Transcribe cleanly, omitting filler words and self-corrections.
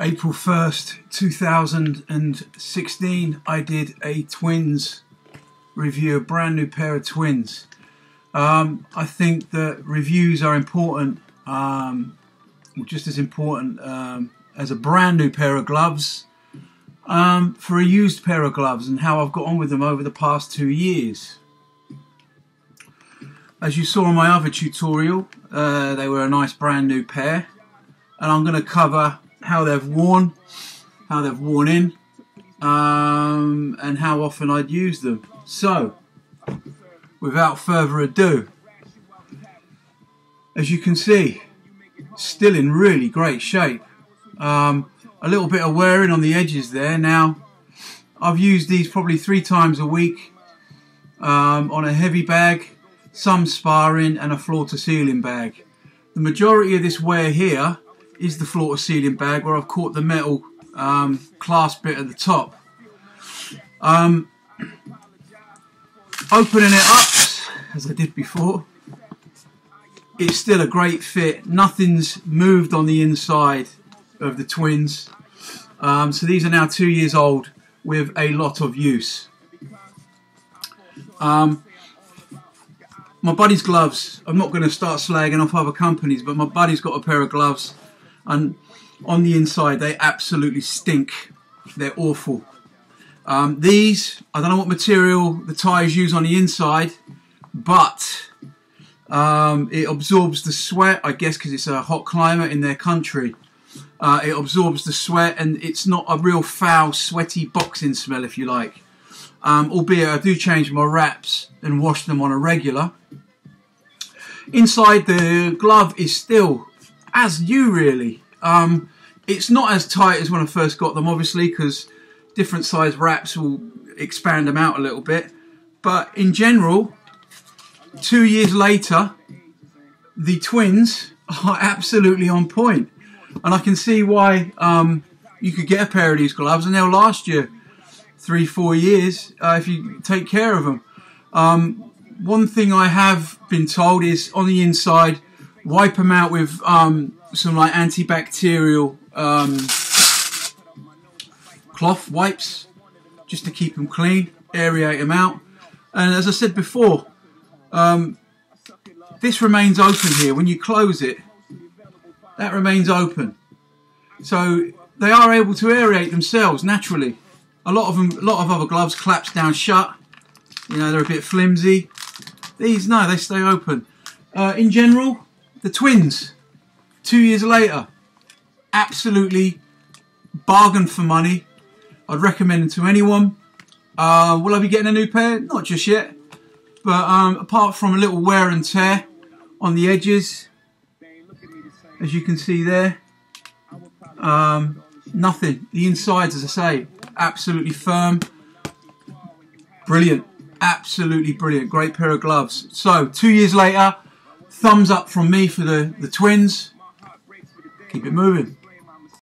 April 1st, 2016, I did a Twins review, a brand new pair of Twins. I think that reviews are important, just as important as a brand new pair of gloves, for a used pair of gloves, and how I've got on with them over the past 2 years. As you saw in my other tutorial, they were a nice brand new pair, and I'm going to cover how they've worn in, and how often I'd use them. So, without further ado, as you can see, still in really great shape. A little bit of wearing on the edges there. Now, I've used these probably 3 times a week, on a heavy bag, some sparring, and a floor-to-ceiling bag. The majority of this wear here is the floor-to-ceiling bag, where I've caught the metal clasp bit at the top. Opening it up, as I did before, it's still a great fit. Nothing's moved on the inside of the Twins. So these are now 2 years old with a lot of use. My buddy's gloves, I'm not going to start slagging off other companies, but my buddy's got a pair of gloves, and on the inside they absolutely stink. They're awful. These, I don't know what material the tyres use on the inside, but it absorbs the sweat, I guess because it's a hot climate in their country. It absorbs the sweat, and it's not a real foul, sweaty boxing smell, if you like. Albeit I do change my wraps and wash them on a regular. Inside, the glove is still as new, really. It's not as tight as when I first got them, obviously, because different size wraps will expand them out a little bit. But in general, 2 years later, the Twins are absolutely on point. And I can see why you could get a pair of these gloves and they'll last you 3-4 years if you take care of them. One thing I have been told is, on the inside, wipe them out with some like antibacterial cloth wipes, just to keep them clean, aerate them out. And as I said before, this remains open here. When you close it, that remains open. So they are able to aerate themselves naturally. A lot of other gloves collapse down shut. You know, they're a bit flimsy. These, no, they stay open. In general, the Twins, 2 years later, absolutely bargain for money. I'd recommend them to anyone. Will I be getting a new pair? Not just yet. But apart from a little wear and tear on the edges, as you can see there, nothing. The insides, as I say, absolutely firm. Brilliant. Absolutely brilliant. Great pair of gloves. So, 2 years later, thumbs up from me for the Twins. Keep it moving.